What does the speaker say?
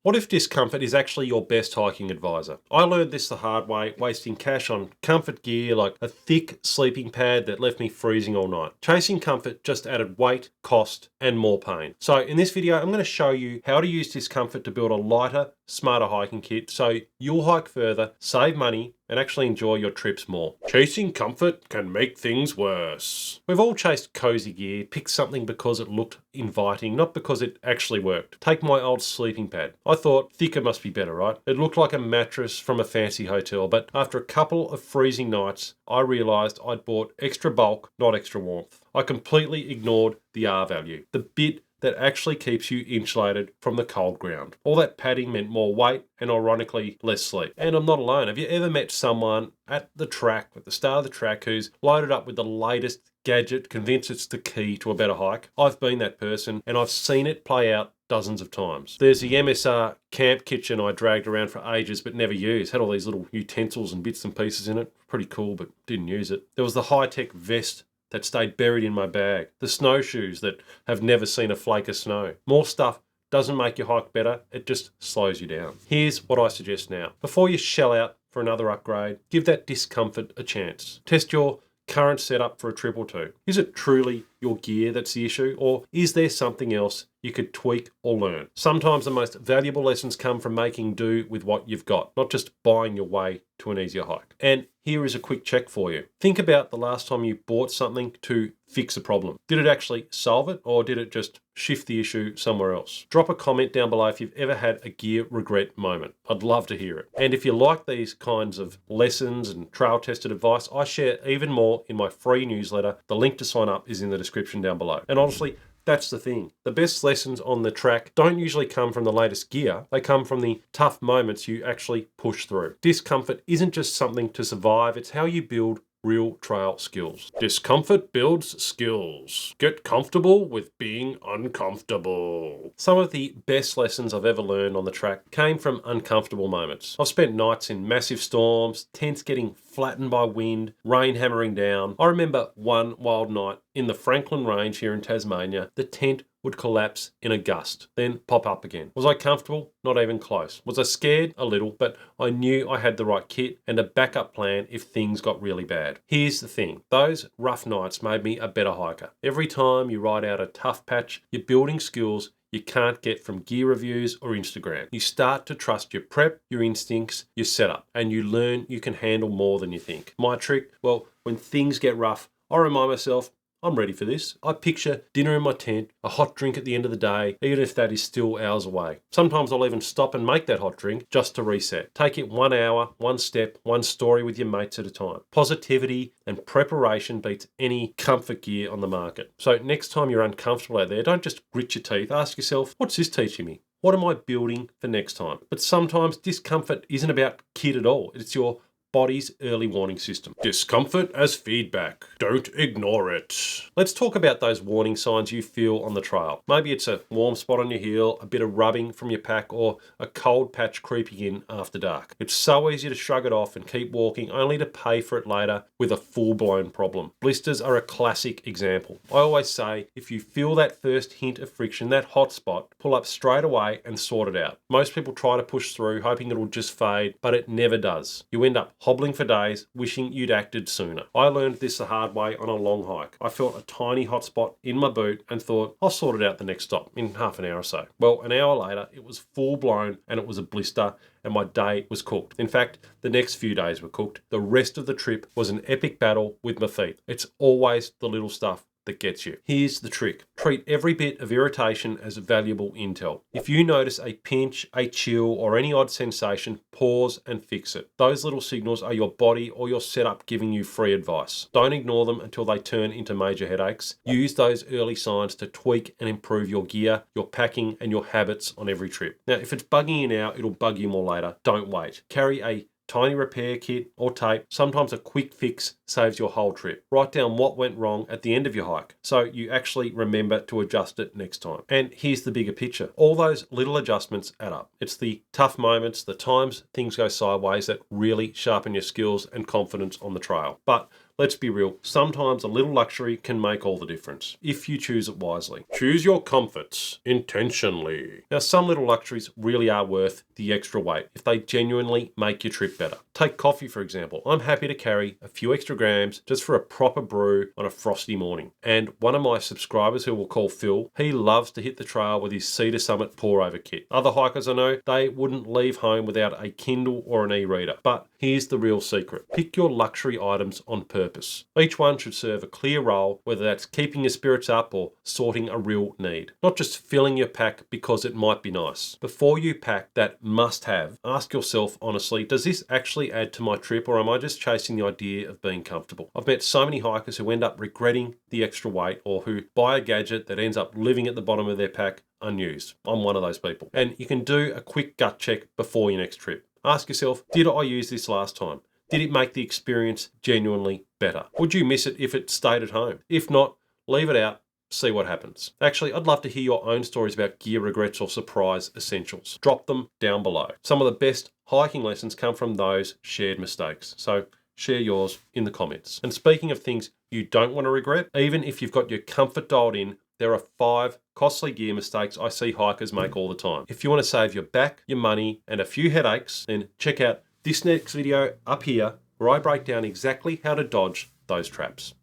What if discomfort is actually your best hiking advisor? I learned this the hard way, wasting cash on comfort gear like a thick sleeping pad that left me freezing all night. Chasing comfort just added weight, cost, and more pain. So in this video, I'm going to show you how to use discomfort to build a lighter, smarter hiking kit so you'll hike further, save money, and actually enjoy your trips more. Chasing comfort can make things worse. We've all chased cozy gear, picked something because it looked inviting, not because it actually worked. Take my old sleeping pad. I thought thicker must be better, right? It looked like a mattress from a fancy hotel, but after a couple of freezing nights, I realized I'd bought extra bulk, not extra warmth. I completely ignored the R value, the bit that actually keeps you insulated from the cold ground. All that padding meant more weight and ironically less sleep. And I'm not alone. Have you ever met someone at the track, at the start of the track, who's loaded up with the latest gadget, convinced it's the key to a better hike? I've been that person and I've seen it play out dozens of times. There's the MSR camp kitchen I dragged around for ages but never used. Had all these little utensils and bits and pieces in it. Pretty cool, but didn't use it. There was the high-tech vest that stayed buried in my bag. The snowshoes that have never seen a flake of snow. More stuff doesn't make your hike better, it just slows you down. Here's what I suggest now. Before you shell out for another upgrade, give that discomfort a chance. Test your current setup for a trip or two. Is it truly your gear that's the issue, or is there something else you could tweak or learn? Sometimes the most valuable lessons come from making do with what you've got, not just buying your way to an easier hike. And here is a quick check for you. Think about the last time you bought something to fix a problem. Did it actually solve it, or did it just shift the issue somewhere else? Drop a comment down below if you've ever had a gear regret moment. I'd love to hear it. And if you like these kinds of lessons and trail tested advice, I share even more in my free newsletter. The link to sign up is in the description down below. And honestly, that's the thing. The best lessons on the track don't usually come from the latest gear. They come from the tough moments you actually push through. Discomfort isn't just something to survive. It's how you build real trail skills. Discomfort builds skills. Get comfortable with being uncomfortable. Some of the best lessons I've ever learned on the track came from uncomfortable moments. I've spent nights in massive storms, tents getting flattened by wind, rain hammering down. I remember one wild night in the Franklin Range here in Tasmania. The tent would collapse in a gust, then pop up again. Was I comfortable? Not even close. Was I scared? A little, but I knew I had the right kit and a backup plan if things got really bad. Here's the thing. Those rough nights made me a better hiker. Every time you ride out a tough patch, you're building skills you can't get from gear reviews or Instagram. You start to trust your prep, your instincts, your setup, and you learn you can handle more than you think. My trick? Well, when things get rough, I remind myself, I'm ready for this. I picture dinner in my tent, a hot drink at the end of the day, even if that is still hours away. Sometimes I'll even stop and make that hot drink just to reset. Take it 1 hour, one step, one story with your mates at a time. Positivity and preparation beats any comfort gear on the market. So next time you're uncomfortable out there, don't just grit your teeth. Ask yourself, what's this teaching me? What am I building for next time? But sometimes discomfort isn't about kit at all. It's your body's early warning system. Discomfort as feedback. Don't ignore it. Let's talk about those warning signs you feel on the trail. Maybe it's a warm spot on your heel, a bit of rubbing from your pack, or a cold patch creeping in after dark. It's so easy to shrug it off and keep walking, only to pay for it later with a full-blown problem. Blisters are a classic example. I always say, if you feel that first hint of friction, that hot spot, pull up straight away and sort it out. Most people try to push through, hoping it'll just fade, but it never does. You end up hobbling for days, wishing you'd acted sooner. I learned this the hard way on a long hike. I felt a tiny hot spot in my boot and thought, I'll sort it out the next stop in half an hour or so. Well, an hour later, it was full blown and it was a blister and my day was cooked. In fact, the next few days were cooked. The rest of the trip was an epic battle with my feet. It's always the little stuff that gets you. Here's the trick. Treat every bit of irritation as valuable intel. If you notice a pinch, a chill, or any odd sensation, pause and fix it. Those little signals are your body or your setup giving you free advice. Don't ignore them until they turn into major headaches. Use those early signs to tweak and improve your gear, your packing, and your habits on every trip. Now, if it's bugging you now, it'll bug you more later. Don't wait. Carry a tiny repair kit or tape. Sometimes a quick fix saves your whole trip. Write down what went wrong at the end of your hike so you actually remember to adjust it next time. And here's the bigger picture. All those little adjustments add up. It's the tough moments, the times things go sideways that really sharpen your skills and confidence on the trail. But let's be real, sometimes a little luxury can make all the difference, if you choose it wisely. Choose your comforts intentionally. Now, some little luxuries really are worth the extra weight if they genuinely make your trip better. Take coffee, for example. I'm happy to carry a few extra grams just for a proper brew on a frosty morning. And one of my subscribers, who we'll call Phil, he loves to hit the trail with his Cedar Summit pour-over kit. Other hikers I know, they wouldn't leave home without a Kindle or an e-reader. But here's the real secret. Pick your luxury items on purpose. Each one should serve a clear role, whether that's keeping your spirits up or sorting a real need. Not just filling your pack because it might be nice. Before you pack that must-have, ask yourself honestly, does this actually add to my trip, or am I just chasing the idea of being comfortable? I've met so many hikers who end up regretting the extra weight, or who buy a gadget that ends up living at the bottom of their pack unused. I'm one of those people. And you can do a quick gut check before your next trip. Ask yourself, did I use this last time? Did it make the experience genuinely better? Would you miss it if it stayed at home? If not, leave it out, see what happens. Actually, I'd love to hear your own stories about gear regrets or surprise essentials. Drop them down below. Some of the best hiking lessons come from those shared mistakes. So share yours in the comments. And speaking of things you don't want to regret, even if you've got your comfort dialed in, there are 5 costly gear mistakes I see hikers make all the time. If you want to save your back, your money, and a few headaches, then check out this next video up here, where I break down exactly how to dodge those traps.